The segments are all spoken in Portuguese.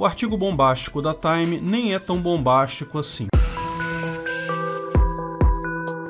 O artigo bombástico da Time nem é tão bombástico assim.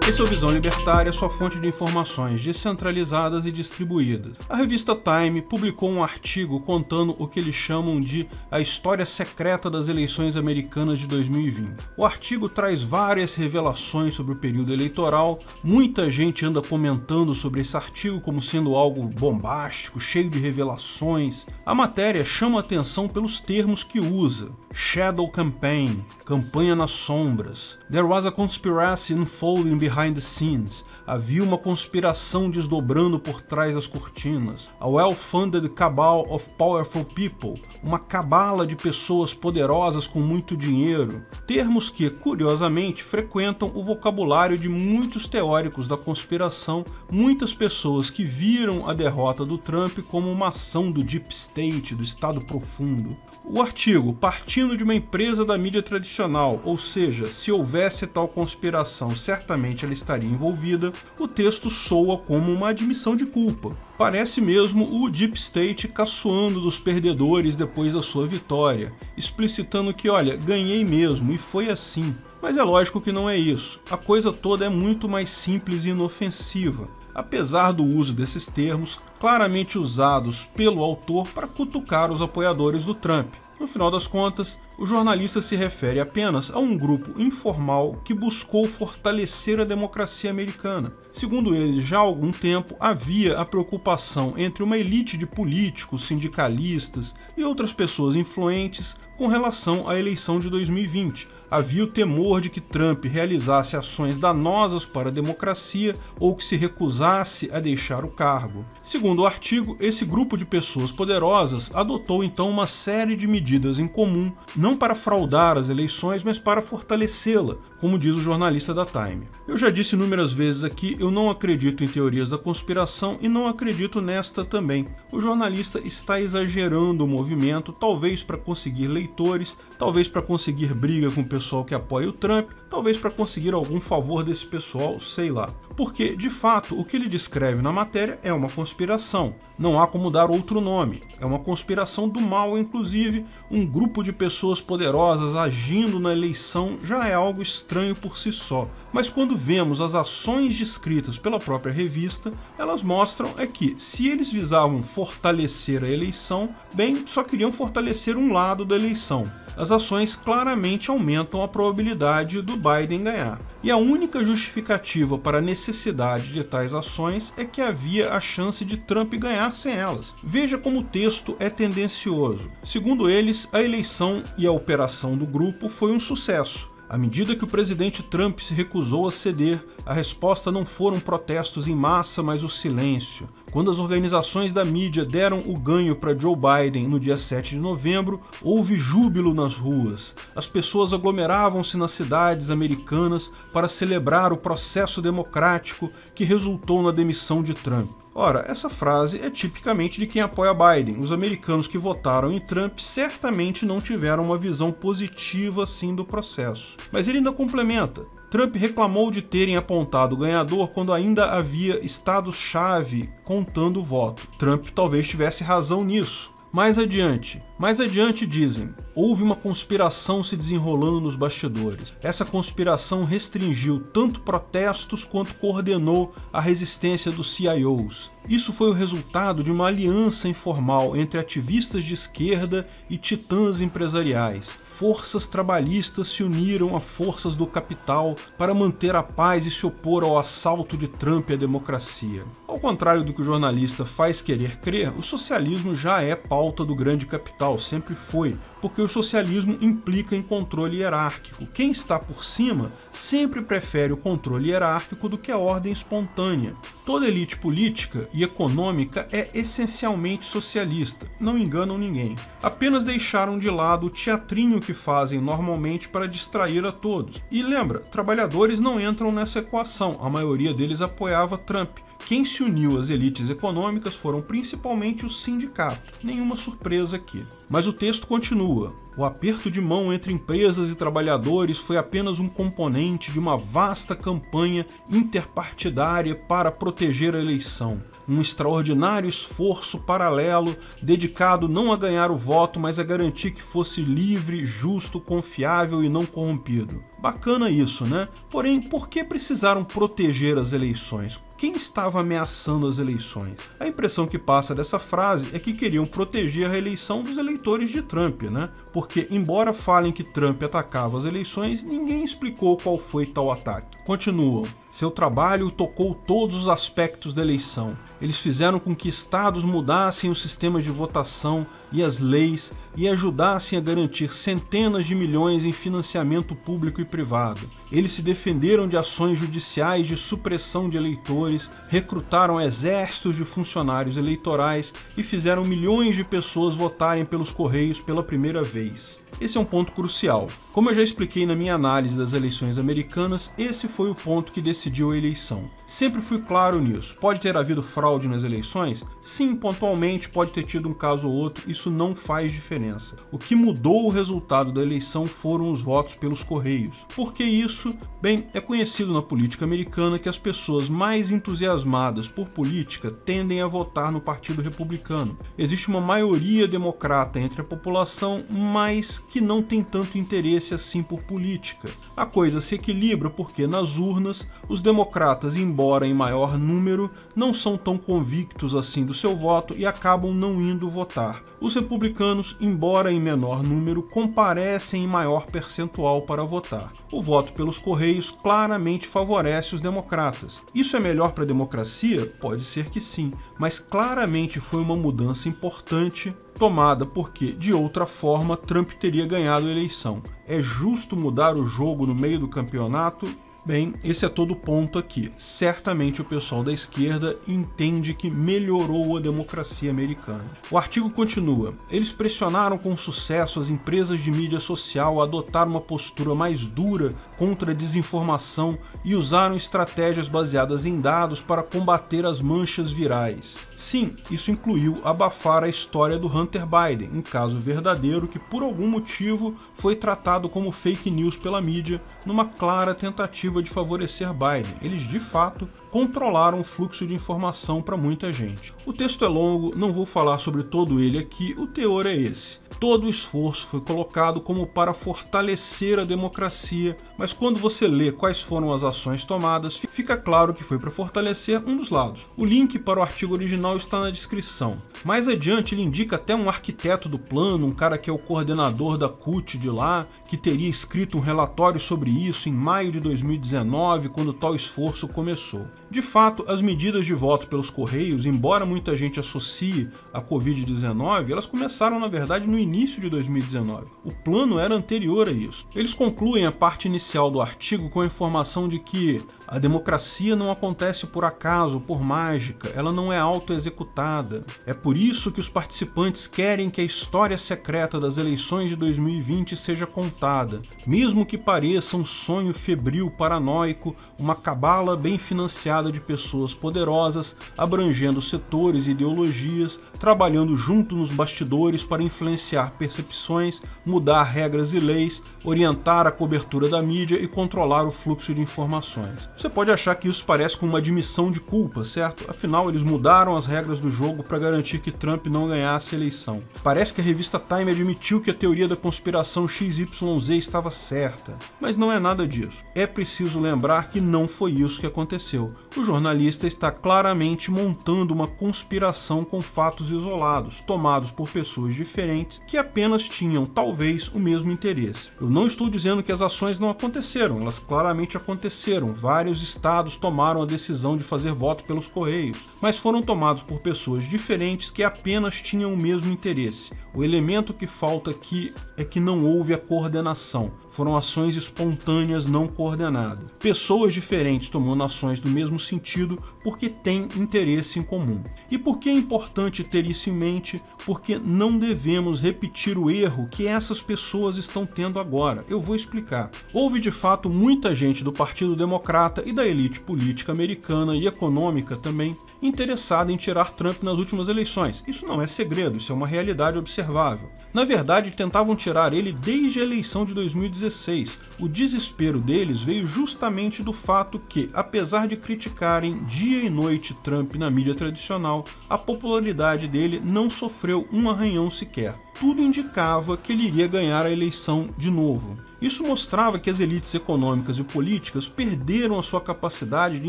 Esse é o Visão Libertária, sua fonte de informações descentralizadas e distribuídas. A revista Time publicou um artigo contando o que eles chamam de a história secreta das eleições americanas de 2020. O artigo traz várias revelações sobre o período eleitoral, muita gente anda comentando sobre esse artigo como sendo algo bombástico, cheio de revelações. A matéria chama a atenção pelos termos que usa. Shadow Campaign, campanha nas sombras. There was a conspiracy unfolding behind the scenes. Havia uma conspiração desdobrando por trás das cortinas. A well-funded cabal of powerful people. Uma cabala de pessoas poderosas com muito dinheiro. Termos que, curiosamente, frequentam o vocabulário de muitos teóricos da conspiração, muitas pessoas que viram a derrota do Trump como uma ação do Deep State, do Estado Profundo. O artigo, partindo de uma empresa da mídia tradicional, ou seja, se houvesse tal conspiração, certamente ela estaria envolvida, o texto soa como uma admissão de culpa. Parece mesmo o Deep State caçoando dos perdedores depois da sua vitória, explicitando que, olha, ganhei mesmo e foi assim. Mas é lógico que não é isso. A coisa toda é muito mais simples e inofensiva, apesar do uso desses termos claramente usados pelo autor para cutucar os apoiadores do Trump. No final das contas, o jornalista se refere apenas a um grupo informal que buscou fortalecer a democracia americana. Segundo ele, já há algum tempo havia a preocupação entre uma elite de políticos, sindicalistas e outras pessoas influentes com relação à eleição de 2020. Havia o temor de que Trump realizasse ações danosas para a democracia ou que se recusasse a deixar o cargo. Segundo o artigo, esse grupo de pessoas poderosas adotou então uma série de medidas em comum, não para fraudar as eleições, mas para fortalecê-la, como diz o jornalista da Time. Eu já disse inúmeras vezes aqui, eu não acredito em teorias da conspiração e não acredito nesta também. O jornalista está exagerando o movimento, talvez para conseguir leitores, talvez para conseguir briga com o pessoal que apoia o Trump, talvez para conseguir algum favor desse pessoal, sei lá. Porque, de fato, o que ele descreve na matéria é uma conspiração. Não há como dar outro nome. É uma conspiração do mal, inclusive. Um grupo de pessoas poderosas agindo na eleição já é algo estranho por si só. Mas quando vemos as ações descritas pela própria revista, elas mostram que, se eles visavam fortalecer a eleição, bem, só queriam fortalecer um lado da eleição. As ações claramente aumentam a probabilidade do Biden ganhar. E a única justificativa para a necessidade de tais ações é que havia a chance de Trump ganhar sem elas. Veja como o texto é tendencioso. Segundo eles, a eleição e a operação do grupo foi um sucesso. À medida que o presidente Trump se recusou a ceder, a resposta não foram protestos em massa, mas o silêncio. Quando as organizações da mídia deram o ganho para Joe Biden no dia 7 de novembro, houve júbilo nas ruas. As pessoas aglomeravam-se nas cidades americanas para celebrar o processo democrático que resultou na demissão de Trump. Ora, essa frase é tipicamente de quem apoia Biden. Os americanos que votaram em Trump certamente não tiveram uma visão positiva assim do processo. Mas ele ainda complementa. Trump reclamou de terem apontado o ganhador quando ainda havia estados-chave contando o voto. Trump talvez tivesse razão nisso. Mais adiante dizem, houve uma conspiração se desenrolando nos bastidores. Essa conspiração restringiu tanto protestos quanto coordenou a resistência dos CIOs. Isso foi o resultado de uma aliança informal entre ativistas de esquerda e titãs empresariais. Forças trabalhistas se uniram a forças do capital para manter a paz e se opor ao assalto de Trump à democracia. Ao contrário do que o jornalista faz querer crer, o socialismo já é pauta do grande capital, sempre foi, porque o socialismo implica em controle hierárquico. Quem está por cima sempre prefere o controle hierárquico do que a ordem espontânea. Toda elite política e econômica é essencialmente socialista, não enganam ninguém. Apenas deixaram de lado o teatrinho que fazem normalmente para distrair a todos. E lembra, trabalhadores não entram nessa equação, a maioria deles apoiava Trump. Quem se uniu às elites econômicas foram principalmente os sindicatos. Nenhuma surpresa aqui. Mas o texto continua. O aperto de mão entre empresas e trabalhadores foi apenas um componente de uma vasta campanha interpartidária para proteger a eleição. um extraordinário esforço paralelo dedicado não a ganhar o voto, mas a garantir que fosse livre, justo, confiável e não corrompido. Bacana isso, né? Porém, por que precisaram proteger as eleições? Quem estava ameaçando as eleições? A impressão que passa dessa frase é que queriam proteger a reeleição dos eleitores de Trump, né? Porque, embora falem que Trump atacava as eleições, ninguém explicou qual foi tal ataque. Continuam. Seu trabalho tocou todos os aspectos da eleição. Eles fizeram com que estados mudassem os sistemas de votação e as leis e ajudassem a garantir centenas de milhões em financiamento público e privado. Eles se defenderam de ações judiciais de supressão de eleitores, recrutaram exércitos de funcionários eleitorais e fizeram milhões de pessoas votarem pelos correios pela primeira vez. Esse é um ponto crucial. Como eu já expliquei na minha análise das eleições americanas, esse foi o ponto que decidiu a eleição. Sempre fui claro nisso. Pode ter havido fraude nas eleições? Sim, pontualmente pode ter tido um caso ou outro, isso não faz diferença. O que mudou o resultado da eleição foram os votos pelos correios. Por que isso? Bem, é conhecido na política americana que as pessoas mais entusiasmadas por política tendem a votar no Partido Republicano. Existe uma maioria democrata entre a população, mas que não tem tanto interesse assim por política. A coisa se equilibra porque nas urnas, os democratas, embora em maior número, não são tão convictos assim do seu voto e acabam não indo votar. Os republicanos, embora em menor número, comparecem em maior percentual para votar. O voto pelos correios claramente favorece os democratas. Isso é melhor para a democracia? Pode ser que sim, mas claramente foi uma mudança importante tomada porque, de outra forma, Trump teria ganhado a eleição. É justo mudar o jogo no meio do campeonato? Bem, esse é todo o ponto aqui. Certamente o pessoal da esquerda entende que melhorou a democracia americana. O artigo continua. Eles pressionaram com sucesso as empresas de mídia social a adotar uma postura mais dura contra a desinformação e usaram estratégias baseadas em dados para combater as manchas virais. Sim, isso incluiu abafar a história do Hunter Biden, um caso verdadeiro que por algum motivo foi tratado como fake news pela mídia, numa clara tentativa de favorecer Biden. Eles de fato controlaram o fluxo de informação para muita gente. O texto é longo, não vou falar sobre todo ele aqui, o teor é esse. Todo o esforço foi colocado como para fortalecer a democracia, mas quando você lê quais foram as ações tomadas, fica claro que foi para fortalecer um dos lados. O link para o artigo original está na descrição. Mais adiante ele indica até um arquiteto do plano, um cara que é o coordenador da CUT de lá, que teria escrito um relatório sobre isso em maio de 2019, quando tal esforço começou. De fato, as medidas de voto pelos correios, embora muita gente associe a Covid-19, elas começaram na verdade no início de 2019. O plano era anterior a isso. Eles concluem a parte inicial do artigo com a informação de que a democracia não acontece por acaso, por mágica, ela não é auto-executada. É por isso que os participantes querem que a história secreta das eleições de 2020 seja contada, mesmo que pareça um sonho febril paranoico, uma cabala bem financiada de pessoas poderosas, abrangendo setores e ideologias, trabalhando junto nos bastidores para influenciar percepções, mudar regras e leis, orientar a cobertura da mídia e controlar o fluxo de informações. Você pode achar que isso parece com uma admissão de culpa, certo? Afinal, eles mudaram as regras do jogo para garantir que Trump não ganhasse a eleição. Parece que a revista Time admitiu que a teoria da conspiração XYZ estava certa, mas não é nada disso. É preciso lembrar que não foi isso que aconteceu. O jornalista está claramente montando uma conspiração com fatos isolados, tomados por pessoas diferentes que apenas tinham, talvez, o mesmo interesse. Eu não estou dizendo que as ações não aconteceram, elas claramente aconteceram. Vários estados tomaram a decisão de fazer voto pelos correios, mas foram tomados por pessoas diferentes que apenas tinham o mesmo interesse. O elemento que falta aqui é que não houve a coordenação. Foram ações espontâneas não coordenadas. Pessoas diferentes tomando ações do mesmo sentido porque têm interesse em comum. E por que é importante ter isso em mente? Porque não devemos repetir o erro que essas pessoas estão tendo agora. Eu vou explicar. Houve de fato muita gente do Partido Democrata e da elite política americana e econômica também interessada em tirar Trump nas últimas eleições. Isso não é segredo, isso é uma realidade observável. Na verdade, tentavam tirar ele desde a eleição de 2016. O desespero deles veio justamente do fato que, apesar de criticarem dia e noite Trump na mídia tradicional, a popularidade dele não sofreu um arranhão sequer. Tudo indicava que ele iria ganhar a eleição de novo. Isso mostrava que as elites econômicas e políticas perderam a sua capacidade de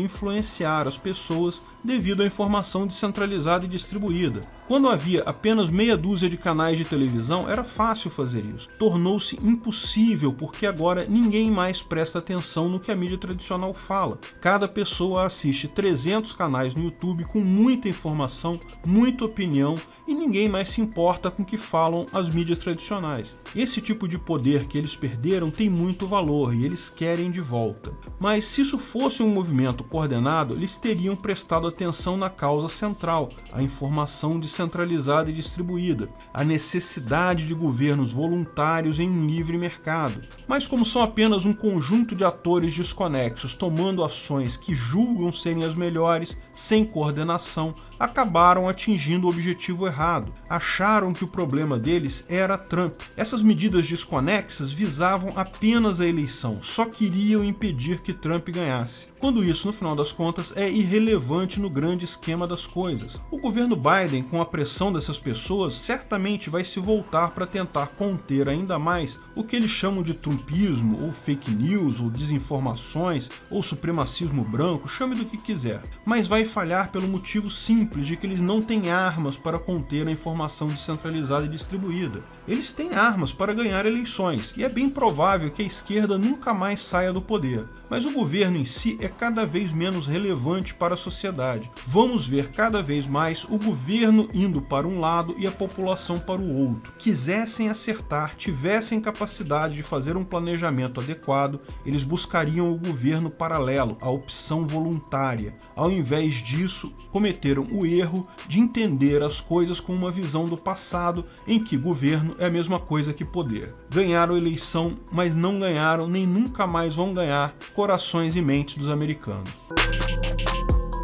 influenciar as pessoas devido à informação descentralizada e distribuída. Quando havia apenas meia dúzia de canais de televisão, era fácil fazer isso. Tornou-se impossível porque agora ninguém mais presta atenção no que a mídia tradicional fala. Cada pessoa assiste 300 canais no YouTube com muita informação, muita opinião e ninguém mais se importa com o que falam as mídias tradicionais. Esse tipo de poder que eles perderam tem muito valor e eles querem de volta. Mas se isso fosse um movimento coordenado, eles teriam prestado atenção na causa central, a informação descentralizada e distribuída, a necessidade de governos voluntários em um livre mercado. Mas como são apenas um conjunto de atores desconexos tomando ações que julgam serem as melhores, sem coordenação, acabaram atingindo o objetivo errado. Acharam que o problema deles era Trump. Essas medidas desconexas visavam apenas a eleição, só queriam impedir que Trump ganhasse. Quando isso, no final das contas, é irrelevante no grande esquema das coisas. O governo Biden, com a pressão dessas pessoas, certamente vai se voltar para tentar conter ainda mais o que eles chamam de trumpismo, ou fake news, ou desinformações, ou supremacismo branco, chame do que quiser. Mas vai falhar pelo motivo simples de que eles não têm armas para conter a informação descentralizada e distribuída. Eles têm armas para ganhar eleições, e é bem provável que a esquerda nunca mais saia do poder. Mas o governo em si é cada vez menos relevante para a sociedade. Vamos ver cada vez mais o governo indo para um lado e a população para o outro. Quisessem acertar, tivessem capacidade de fazer um planejamento adequado, eles buscariam o governo paralelo, a opção voluntária. Ao invés disso, cometeram o erro de entender as coisas com uma visão do passado, em que governo é a mesma coisa que poder. Ganharam a eleição, mas não ganharam nem nunca mais vão ganhar corações e mentes dos americanos.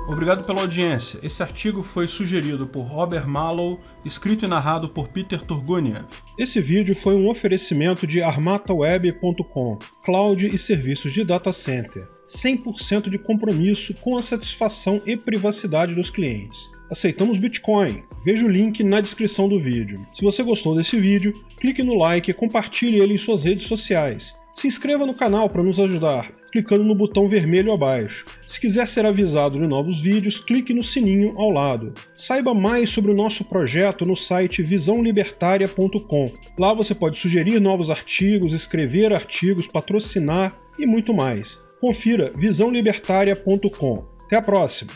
Obrigado pela audiência. Esse artigo foi sugerido por Robert Malow, escrito e narrado por Peter Turguniev. Esse vídeo foi um oferecimento de armataweb.com, cloud e serviços de data center. 100% de compromisso com a satisfação e privacidade dos clientes. Aceitamos Bitcoin. Veja o link na descrição do vídeo. Se você gostou desse vídeo, clique no like e compartilhe ele em suas redes sociais. Se inscreva no canal para nos ajudar, clicando no botão vermelho abaixo. Se quiser ser avisado de novos vídeos, clique no sininho ao lado. Saiba mais sobre o nosso projeto no site visãolibertaria.com. Lá você pode sugerir novos artigos, escrever artigos, patrocinar e muito mais. Confira visãolibertaria.com. Até a próxima!